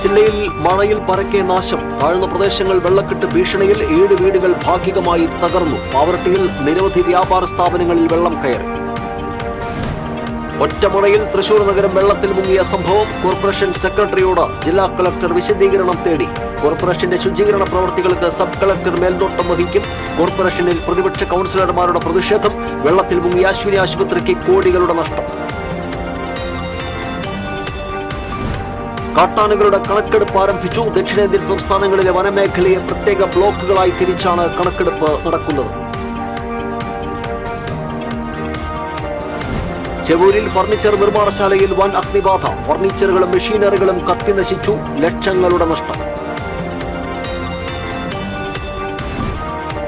ജില്ലയിൽ മഴയിൽ പരക്കെ നാശം. താഴ്ന്ന പ്രദേശങ്ങൾ വെള്ളക്കെട്ട് ഭീഷണിയിൽ 7 വീടുകൾ ഭാഗികമായി തകർന്നു. പാവർട്ടിയിൽ നിരവധി വ്യാപാര സ്ഥാപനങ്ങളിൽ വെള്ളം കയറി. ഒറ്റമഴയിൽ തൃശൂർ നഗരം വെള്ളത്തിൽ മുങ്ങിയ സംഭവം. കോർപ്പറേഷൻ സെക്രട്ടറിയോട് ജില്ലാ കളക്ടർ വിശദീകരണം തേടി. കോർപ്പറേഷന്റെ ശുചീകരണ പ്രവൃത്തികൾക്ക് സബ് കളക്ടർ മേൽനോട്ടം വഹിക്കും. കോർപ്പറേഷനിൽ പ്രതിപക്ഷ കൗൺസിലർമാരുടെ പ്രതിഷേധം. വെള്ളത്തിൽ മുങ്ങിയ അശ്വിനി ആശുപത്രിക്ക് കോടികളുടെ നഷ്ടം. കാട്ടാനകളുടെ കണക്കെടുപ്പ് ആരംഭിച്ചു. ദക്ഷിണേന്ത്യൻ സംസ്ഥാനങ്ങളിലെ വനമേഖലയെ പ്രത്യേക ബ്ലോക്കുകളായി തിരിച്ചാണ് കണക്കെടുപ്പ് നടക്കുന്നത്. ചെവൂരിൽ ഫർണിച്ചർ നിർമ്മാണശാലയിൽ വൻ അഗ്നിബാധ. ഫർണിച്ചറുകളും മെഷീനറികളും കത്തി നശിച്ചു. ലക്ഷങ്ങളുടെ നഷ്ടം.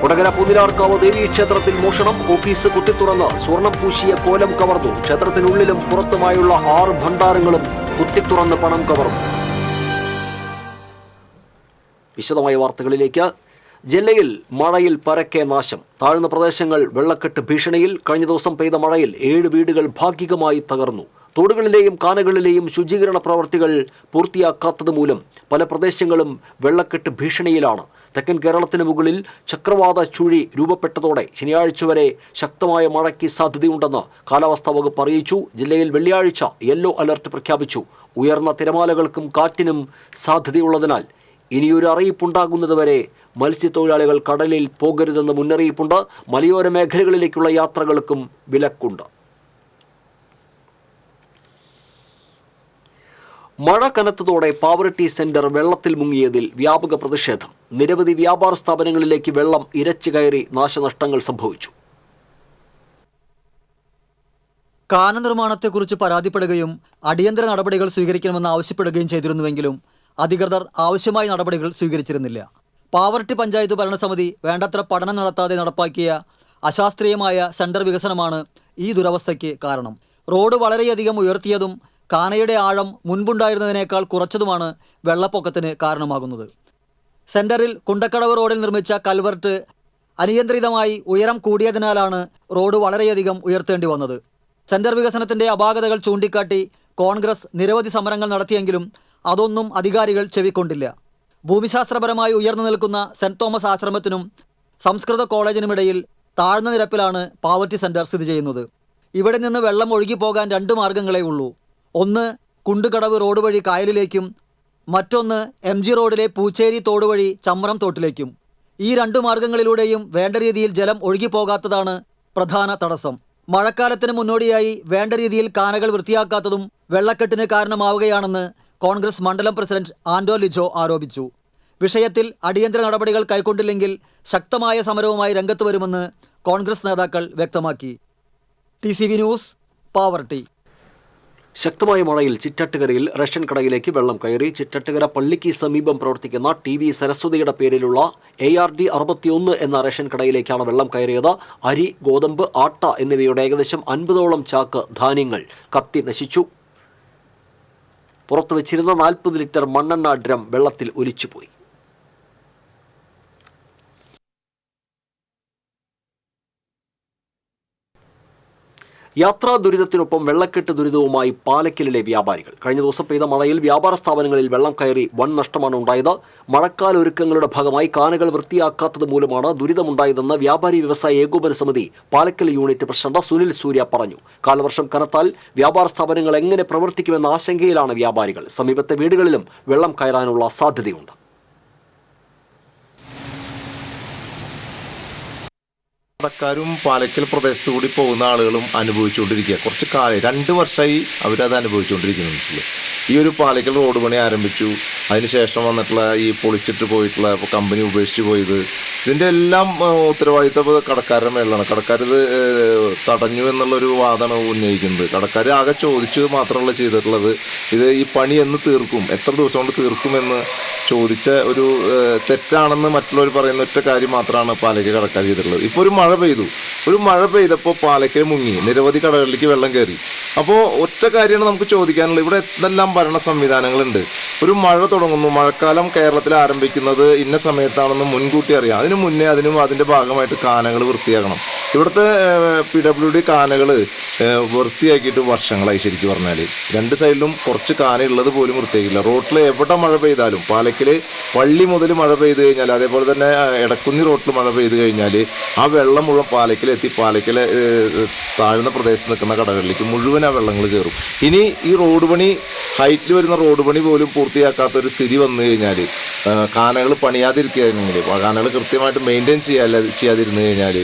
കൊടകര പുതിരാർക്കാവ് ദേവീക്ഷേത്രത്തിൽ മോഷണം. ഓഫീസ് കുത്തിത്തുറന്ന് സ്വർണം പൂശിയ കോലം കവർന്നു. ക്ഷേത്രത്തിനുള്ളിലും പുറത്തുമായുള്ള 6 ഭണ്ഡാരങ്ങളും കുത്തിത്തുറന്ന് പണം കവർന്നു. വിശദമായ വാർത്തകളിലേക്ക്. ജില്ലയിൽ മഴയിൽ പരക്കെ നാശം. താഴ്ന്ന പ്രദേശങ്ങൾ വെള്ളക്കെട്ട് ഭീഷണിയിൽ. കഴിഞ്ഞ ദിവസം പെയ്ത മഴയിൽ 7 വീടുകൾ ഭാഗികമായി തകർന്നു. തോടുകളിലെയും കാനകളിലെയും ശുചീകരണ പ്രവർത്തികൾ പൂർത്തിയാക്കാത്തതുമൂലം പല പ്രദേശങ്ങളും വെള്ളക്കെട്ട് ഭീഷണിയിലാണ്. തെക്കൻ കേരളത്തിന് മുകളിൽ ചക്രവാത ചുഴി രൂപപ്പെട്ടതോടെ ശനിയാഴ്ച വരെ ശക്തമായ മഴയ്ക്ക് സാധ്യതയുണ്ടെന്ന് കാലാവസ്ഥാ വകുപ്പ് അറിയിച്ചു. ജില്ലയിൽ വെള്ളിയാഴ്ച യെല്ലോ അലർട്ട് പ്രഖ്യാപിച്ചു. ഉയർന്ന തിരമാലകൾക്കും കാറ്റിനും സാധ്യതയുള്ളതിനാൽ ഇനിയൊരു അറിയിപ്പുണ്ടാകുന്നതുവരെ മത്സ്യത്തൊഴിലാളികൾ കടലിൽ പോകരുതെന്ന് മുന്നറിയിപ്പുണ്ട്. മലയോര മേഖലകളിലേക്കുള്ള യാത്രകൾക്കും വിലക്കുണ്ട്. മഴ കനത്തതോടെ പാവർട്ടി സെന്റർ വെള്ളത്തിൽ മുങ്ങിയതിൽ വ്യാപക പ്രതിഷേധം. നിരവധി വ്യാപാര സ്ഥാപനങ്ങളിലേക്ക് വെള്ളം ഇരച്ചു കയറി നാശനഷ്ടങ്ങൾ സംഭവിച്ചു. കാന നിർമ്മാണത്തെക്കുറിച്ച് പരാതിപ്പെടുകയും അടിയന്തര നടപടികൾ സ്വീകരിക്കണമെന്ന് ആവശ്യപ്പെടുകയും ചെയ്തിരുന്നുവെങ്കിലും അധികൃതർ ആവശ്യമായ നടപടികൾ സ്വീകരിച്ചിരുന്നില്ല. പാവർട്ടി പഞ്ചായത്ത് ഭരണസമിതി വേണ്ടത്ര പഠനം നടത്താതെ നടപ്പാക്കിയ അശാസ്ത്രീയമായ സെന്റർ വികസനമാണ് ഈ ദുരവസ്ഥയ്ക്ക് കാരണം. റോഡ് വളരെയധികം ഉയർത്തിയതും കാനയുടെ ആഴം മുൻപുണ്ടായിരുന്നതിനേക്കാൾ കുറച്ചതുമാണ് വെള്ളപ്പൊക്കത്തിന് കാരണമാകുന്നത്. സെന്ററിൽ കുണ്ടക്കടവ് റോഡിൽ നിർമ്മിച്ച കൽവർട്ട് അനിയന്ത്രിതമായി ഉയരം കൂടിയതിനാലാണ് റോഡ് വളരെയധികം ഉയർത്തേണ്ടി വന്നത്. സെന്റർ വികസനത്തിൻ്റെ അപാകതകൾ ചൂണ്ടിക്കാട്ടി കോൺഗ്രസ് നിരവധി സമരങ്ങൾ നടത്തിയെങ്കിലും അതൊന്നും അധികാരികൾ ചെവിക്കൊണ്ടില്ല. ഭൂമിശാസ്ത്രപരമായി ഉയർന്നു നിൽക്കുന്ന സെന്റ് തോമസ് ആശ്രമത്തിനും സംസ്കൃത കോളേജിനുമിടയിൽ താഴ്ന്ന നിരപ്പിലാണ് പാവർട്ടി സെന്റർ സ്ഥിതി ചെയ്യുന്നത്. ഇവിടെ നിന്ന് വെള്ളം ഒഴുകിപ്പോകാൻ 2 മാർഗങ്ങളേ ഉള്ളൂ. ഒന്ന് കുണ്ടുകടവ് റോഡ് വഴി കായലിലേക്കും മറ്റൊന്ന് MG റോഡിലെ പൂച്ചേരി തോട് വഴി ചമ്രം തോട്ടിലേക്കും. ഈ 2 മാർഗങ്ങളിലൂടെയും വേണ്ട രീതിയിൽ ജലം ഒഴുകിപ്പോകാത്തതാണ് പ്രധാന തടസ്സം. മഴക്കാലത്തിന് മുന്നോടിയായി വേണ്ട രീതിയിൽ കാനകൾ വൃത്തിയാക്കാത്തതും വെള്ളക്കെട്ടിന് കാരണമാവുകയാണെന്ന് കോൺഗ്രസ് മണ്ഡലം പ്രസിഡന്റ് ആൻഡോ ലിജോ ആരോപിച്ചു. വിഷയത്തിൽ അടിയന്തര നടപടികൾ കൈക്കൊണ്ടില്ലെങ്കിൽ ശക്തമായ സമരവുമായി രംഗത്ത് വരുമെന്ന് കോൺഗ്രസ് നേതാക്കൾ വ്യക്തമാക്കി. TCV news, Pavaratty. ശക്തമായ മഴയിൽ ചിറ്റട്ടുകരയിൽ റേഷൻ കടയിലേക്ക് വെള്ളം കയറി. ചിറ്റട്ടുകര പള്ളിക്ക് സമീപം പ്രവർത്തിക്കുന്ന TV സരസ്വതിയുടെ പേരിലുള്ള ARD 61 എന്ന റേഷൻ കടയിലേക്കാണ് വെള്ളം കയറിയത്. അരി, ഗോതമ്പ്, ആട്ട എന്നിവയുടെ ഏകദേശം 50ഓളം ചാക്ക് ധാന്യങ്ങൾ കത്തി നശിച്ചു. പുറത്തു വെച്ചിരുന്ന 40 ലിറ്റർ മണ്ണെണ്ണ ഡ്രം വെള്ളത്തിൽ ഒലിച്ചുപോയി. യാത്രാ ദുരിതത്തിനൊപ്പം വെള്ളക്കെട്ട് ദുരിതവുമായി പാലക്കലിലെ വ്യാപാരികൾ. കഴിഞ്ഞ ദിവസം പെയ്ത മഴയിൽ വ്യാപാര സ്ഥാപനങ്ങളിൽ വെള്ളം കയറി വൻ നഷ്ടമാണ് ഉണ്ടായത്. മഴക്കാല ഒരുക്കങ്ങളുടെ ഭാഗമായി കാനകൾ വൃത്തിയാക്കാത്തത് മൂലമാണ് ദുരിതമുണ്ടായതെന്ന് വ്യാപാരി വ്യവസായ ഏകോപന സമിതി പാലക്കൽ യൂണിറ്റ് പ്രസിഡന്റ് സുനിൽ സൂര്യ പറഞ്ഞു. കാലവർഷം കനത്താൽ വ്യാപാര സ്ഥാപനങ്ങൾ എങ്ങനെ പ്രവർത്തിക്കുമെന്ന ആശങ്കയിലാണ് വ്യാപാരികൾ. സമീപത്തെ വീടുകളിലും വെള്ളം കയറാനുള്ള സാധ്യതയുണ്ട്. കടക്കാരും പാലക്കൽ പ്രദേശത്തു കൂടി പോകുന്ന ആളുകളും അനുഭവിച്ചുകൊണ്ടിരിക്കുക. കുറച്ച് കാലം 2 വർഷമായി അവരത് അനുഭവിച്ചുകൊണ്ടിരിക്കുന്നുണ്ട്. ഈ ഒരു പാലക്കൽ റോഡ് പണി ആരംഭിച്ചു, അതിനുശേഷം വന്നിട്ടുള്ള ഈ പൊളിച്ചിട്ട് പോയിട്ടുള്ള കമ്പനി ഉപേക്ഷിച്ച് പോയത്, ഇതിൻ്റെ എല്ലാം ഉത്തരവാദിത്തം കടക്കാരുടെ മേളിലാണ്. കടക്കാരിത് തടഞ്ഞു എന്നുള്ളൊരു വാദമാണ് ഉന്നയിക്കുന്നത്. കടക്കാർ ആകെ ചോദിച്ചു മാത്രമല്ല ചെയ്തിട്ടുള്ളത്, ഇത് ഈ പണി എന്ന് തീർക്കും, എത്ര ദിവസം കൊണ്ട് തീർക്കുമെന്ന് ചോദിച്ച ഒരു തെറ്റാണെന്ന് മറ്റുള്ളവർ പറയുന്ന ഒറ്റ കാര്യം മാത്രമാണ് പാലക്കൽ കടക്കാർ ചെയ്തിട്ടുള്ളത്. ഇപ്പോൾ ഒരു മഴ മഴ പെയ്തു. ഒരു മഴ പെയ്തപ്പോൾ പാലക്കൽ മുങ്ങി, നിരവധി കടകളിലേക്ക് വെള്ളം കയറി. അപ്പോൾ ഒറ്റ കാര്യമാണ് നമുക്ക് ചോദിക്കാനുള്ളത്, ഇവിടെ എന്തെല്ലാം ഭരണ സംവിധാനങ്ങളുണ്ട്? ഒരു മഴ തുടങ്ങുന്നു, മഴക്കാലം കേരളത്തിൽ ആരംഭിക്കുന്നത് ഇന്ന സമയത്താണെന്ന് മുൻകൂട്ടി അറിയാം. അതിനു മുന്നേ അതിൻ്റെ ഭാഗമായിട്ട് കാനകൾ വൃത്തിയാക്കണം. ഇവിടുത്തെ PWD കാനകൾ വൃത്തിയാക്കിയിട്ട് വർഷങ്ങളായി. ശരിക്കും പറഞ്ഞാൽ രണ്ട് സൈഡിലും കുറച്ച് കാന ഉള്ളത് പോലും വൃത്തിയാക്കില്ല. റോട്ടിൽ എവിടെ മഴ പെയ്താലും, പാലക്കൽ പള്ളി മുതൽ മഴ പെയ്ത് കഴിഞ്ഞാൽ, അതേപോലെ തന്നെ എടക്കുന്നി റോട്ടിൽ മഴ പെയ്ത് കഴിഞ്ഞാൽ ആ വെള്ളം മുഴുവൻ പാലക്കലെത്തി പാലക്കലെ താഴ്ന്ന പ്രദേശത്ത് നിൽക്കുന്ന കടകളിലേക്ക് മുഴുവൻ ആ വെള്ളങ്ങൾ കയറും. ഇനി ഈ റോഡ് പണി, ഹൈറ്റിൽ വരുന്ന റോഡ് പണി പോലും പൂർത്തിയാക്കാത്തൊരു സ്ഥിതി വന്നു കഴിഞ്ഞാൽ, കാനകൾ പണിയാതിരിക്കുകയാണെങ്കിൽ, കാനകൾ കൃത്യമായിട്ട് മെയിൻറ്റെയിൻ ചെയ്യാതിരുന്നു കഴിഞ്ഞാൽ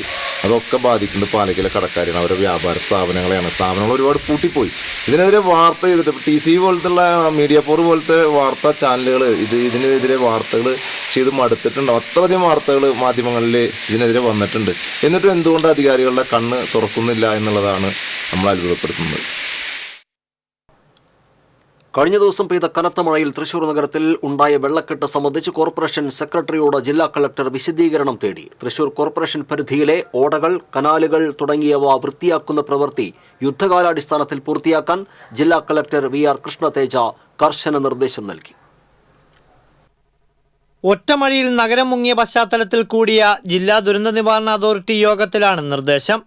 അതൊക്കെ ബാധിക്കുന്നത് പാലക്കലെ കടക്കാരാണ്, അവരുടെ വ്യാപാര സ്ഥാപനങ്ങളെയാണ്. സ്ഥാപനങ്ങൾ ഒരുപാട് പൂട്ടിപ്പോയി. ഇതിനെതിരെ വാർത്ത ചെയ്തിട്ട് TC പോലത്തുള്ള മീഡിയ 4 പോലത്തെ വാർത്താ ചാനലുകൾ ഇതിനെതിരെ വാർത്തകൾ ചെയ്ത് മടുത്തിട്ടുണ്ടാവും. അത്രയധികം വാർത്തകൾ മാധ്യമങ്ങളിൽ ഇതിനെതിരെ വന്നിട്ടുണ്ട്. എന്നിട്ടും എന്തുകൊണ്ട് അധികാരികളുടെ കണ്ണ് തുറക്കുന്നില്ല എന്നുള്ളതാണ് നമ്മൾ അത്ഭുതപ്പെടുത്തുന്നത്. കഴിഞ്ഞ ദിവസം പെയ്ത കനത്ത മഴയിൽ തൃശൂർ നഗരത്തിൽ ഉണ്ടായ വെള്ളക്കെട്ട് സംബന്ധിച്ച് കോർപ്പറേഷൻ സെക്രട്ടറിയോട് ജില്ലാ കളക്ടർ വിശദീകരണം തേടി. തൃശൂർ കോർപ്പറേഷൻ പരിധിയിലെ ഓടകൾ, കനാലുകൾ തുടങ്ങിയവ വൃത്തിയാക്കുന്ന പ്രവൃത്തി യുദ്ധകാലാടിസ്ഥാനത്തിൽ പൂർത്തിയാക്കാൻ ജില്ലാ കളക്ടർ VR കൃഷ്ണതേജ കർശന നിർദ്ദേശം നൽകി. ഒറ്റമഴയിൽ നഗരം മുങ്ങിയ പശ്ചാത്തലത്തിൽ കൂടിയ ജില്ലാ ദുരന്ത നിവാരണ അതോറിറ്റി യോഗത്തിലാണ് നിർദ്ദേശം.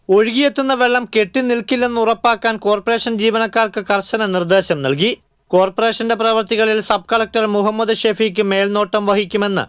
ഒഴുകിയെത്തുന്ന വെള്ളം കെട്ടി നിൽക്കില്ലെന്ന് ഉറപ്പാക്കാൻ കോർപ്പറേഷൻ ജീവനക്കാർക്ക് കർശന നിർദ്ദേശം നൽകി. കോർപ്പറേഷന്റെ പ്രവൃത്തികളിൽ സബ് കളക്ടർ മുഹമ്മദ് ഷെഫീഖ് മേൽനോട്ടം വഹിക്കുമെന്ന്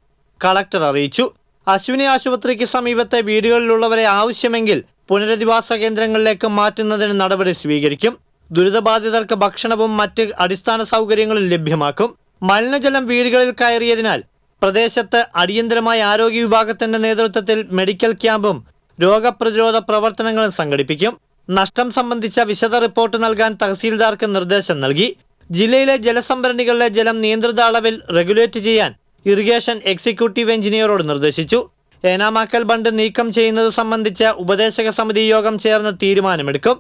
കളക്ടർ അറിയിച്ചു. അശ്വിനി ആശുപത്രിക്ക് സമീപത്തെ വീടുകളിലുള്ളവരെ ആവശ്യമെങ്കിൽ പുനരധിവാസ കേന്ദ്രങ്ങളിലേക്ക് മാറ്റുന്നതിന് നടപടി സ്വീകരിക്കും. ദുരിതബാധിതർക്ക് ഭക്ഷണവും മറ്റ് അടിസ്ഥാന സൗകര്യങ്ങളും ലഭ്യമാക്കും. മലിനജലം വീടുകളിൽ കയറിയതിനാൽ പ്രദേശത്ത് അടിയന്തരമായ ആരോഗ്യ വിഭാഗത്തിന്റെ നേതൃത്വത്തിൽ മെഡിക്കൽ ക്യാമ്പും രോഗപ്രതിരോധ പ്രവർത്തനങ്ങളും സംഘടിപ്പിക്കും. നഷ്ടം സംബന്ധിച്ച വിശദ റിപ്പോർട്ട് നൽകാൻ തഹസീൽദാർക്ക് നിർദ്ദേശം നൽകി. ജില്ലയിലെ ജലസംഭരണികളിലെ ജലം നിയന്ത്രിത അളവിൽ റെഗുലേറ്റ് ചെയ്യാൻ ഇറിഗേഷൻ എക്സിക്യൂട്ടീവ് എഞ്ചിനീയറോട് നിർദ്ദേശിച്ചു. ഏനാമാക്കൽ ബണ്ട് നീക്കം ചെയ്യുന്നത് സംബന്ധിച്ച ഉപദേശക സമിതി യോഗം ചേർന്ന് തീരുമാനമെടുക്കും.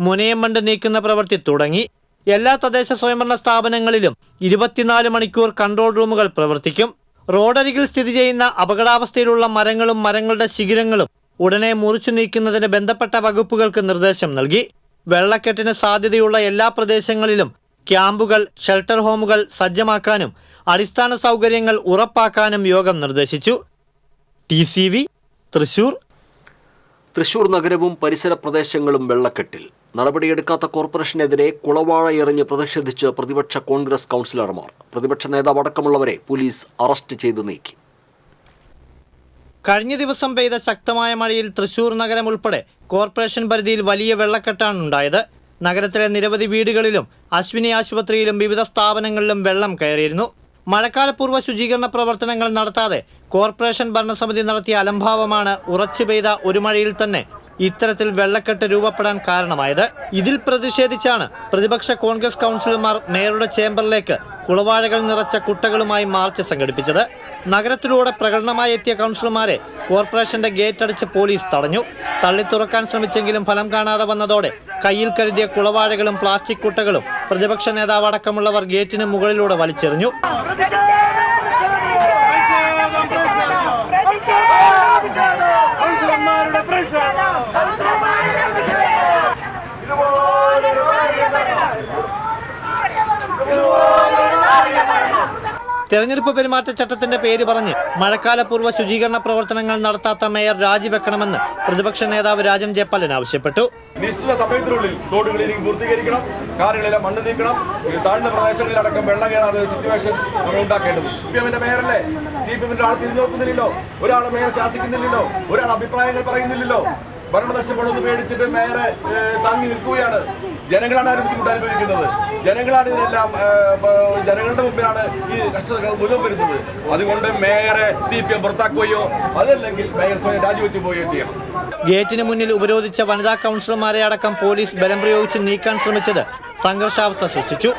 മുനയം ബണ്ട് നീക്കുന്ന പ്രവൃത്തി തുടങ്ങി. എല്ലാ തദ്ദേശ സ്വയംഭരണ സ്ഥാപനങ്ങളിലും 24 മണിക്കൂർ കൺട്രോൾ റൂമുകൾ പ്രവർത്തിക്കും. റോഡരികിൽ സ്ഥിതി ചെയ്യുന്ന അപകടാവസ്ഥയിലുള്ള മരങ്ങളും മരങ്ങളുടെ ശിഖരങ്ങളും ഉടനെ മുറിച്ചു നീക്കുന്നതിന് ബന്ധപ്പെട്ട വകുപ്പുകൾക്ക് നിർദ്ദേശം നൽകി. വെള്ളക്കെട്ടിന് സാധ്യതയുള്ള എല്ലാ പ്രദേശങ്ങളിലും ക്യാമ്പുകൾ, ഷെൽട്ടർ ഹോമുകൾ സജ്ജമാക്കാനും അടിസ്ഥാന സൗകര്യങ്ങൾ ഉറപ്പാക്കാനും യോഗം നിർദ്ദേശിച്ചു. TCV തൃശൂർ. തൃശൂർ നഗരവും പരിസര പ്രദേശങ്ങളും വെള്ളക്കെട്ടിൽ. നടപടിയെടുക്കാത്ത കോർപ്പറേഷനെതിരെ കുളവാഴ എറിഞ്ഞ് പ്രതിഷേധിച്ച് പ്രതിപക്ഷ കോൺഗ്രസ് കൗൺസിലർമാർ. പ്രതിപക്ഷ നേതാവ് അടക്കമുള്ളവരെ പോലീസ് അറസ്റ്റ് ചെയ്ത് നീക്കി. കഴിഞ്ഞ ദിവസം പെയ്ത ശക്തമായ മഴയിൽ തൃശൂർ നഗരം ഉൾപ്പെടെ കോർപ്പറേഷൻ പരിധിയിൽ വലിയ വെള്ളക്കെട്ടാണ് ഉണ്ടായത്. നഗരത്തിലെ നിരവധി വീടുകളിലും അശ്വിനി ആശുപത്രിയിലും വിവിധ സ്ഥാപനങ്ങളിലും വെള്ളം കയറിയിരുന്നു. മഴക്കാലപൂർവ്വ ശുചീകരണ പ്രവർത്തനങ്ങൾ നടത്താതെ കോർപ്പറേഷൻ ഭരണസമിതി നടത്തിയ അലംഭാവമാണ് ഉറച്ചു പെയ്ത ഒരു മഴയിൽ തന്നെ ഇത്തരത്തിൽ വെള്ളക്കെട്ട് രൂപപ്പെടാൻ കാരണമായത്. ഇതിൽ പ്രതിഷേധിച്ചാണ് പ്രതിപക്ഷ കോൺഗ്രസ് കൗൺസിലർമാർ മേയറുടെ ചേംബറിലേക്ക് കുളവാഴകൾ നിറച്ച കുട്ടകളുമായി മാർച്ച് സംഘടിപ്പിച്ചത്. നഗരത്തിലൂടെ പ്രകടനമായി എത്തിയ കൗൺസിലർമാരെ കോർപ്പറേഷന്റെ ഗേറ്റ് അടിച്ച് പോലീസ് തടഞ്ഞു. തള്ളി തുറക്കാൻ ശ്രമിച്ചെങ്കിലും ഫലം കാണാതെ വന്നതോടെ കയ്യിൽ കരുതിയ കുളവാഴകളും പ്ലാസ്റ്റിക് കുട്ടകളും പ്രതിപക്ഷ നേതാവ് അടക്കമുള്ളവർ ഗേറ്റിന് മുകളിലൂടെ വലിച്ചെറിഞ്ഞു. തെരഞ്ഞെടുപ്പ് പെരുമാറ്റച്ചട്ടത്തിന്റെ പേര് പറഞ്ഞ് മഴക്കാലപൂർവ്വ ശുചീകരണ പ്രവർത്തനങ്ങൾ നടത്താത്ത മേയർ രാജിവെക്കണമെന്ന് പ്രതിപക്ഷ നേതാവ് രാജൻ ജയപാലൻ ആവശ്യപ്പെട്ടു. നിശ്ചിത സമയത്തിനുള്ളിൽ റോഡ് ക്ലീനിംഗ് പൂർത്തീകരിക്കണം, കാറുകളിലെല്ലാം മണ്ണ് നീക്കണം, താഴ്ന്ന പ്രദേശങ്ങളിലടക്കം വെള്ളം കയറാതെ സിറ്റുവേഷൻ നമ്മൾ ഉണ്ടാക്കേണ്ടത്. CPM-ന്റെ മേയറല്ലേ? CPM-ന്റെ ആൾ തിരിഞ്ഞു നോക്കുന്നില്ലല്ലോ, ഒരാൾ മേയർ ശാസിക്കുന്നില്ലല്ലോ, ഒരാൾ അഭിപ്രായങ്ങൾ പറയുന്നില്ലല്ലോ. ഭരണം നഷ്ടപ്പെടുമെന്ന് പേടിച്ചിട്ട് മേയറെ താങ്ങി നിൽക്കുകയാണ്. ജനങ്ങളാണ് അതിന് ബുദ്ധിമുട്ട് അനുഭവിക്കുന്നത്. ജനങ്ങളാണ് ഇതിനെല്ലാം, ജനങ്ങളുടെ മുമ്പിലാണ് ഈ കഷ്ടതകൾ മുഴുവൻ വരുന്നത്. അതുകൊണ്ട് മേയറെ CPM പുറത്താക്കുകയോ അതല്ലെങ്കിൽ മേയർ സ്വയം രാജിവെച്ചു പോവുകയോ ചെയ്യണം. ഗേറ്റിന് മുന്നിൽ ഉപരോധിച്ച വനിതാ കൗൺസിലർമാരെ അടക്കം പോലീസ് ബലം പ്രയോഗിച്ച് നീക്കാൻ ശ്രമിച്ചത് സംഘർഷാവസ്ഥ സൃഷ്ടിച്ചു.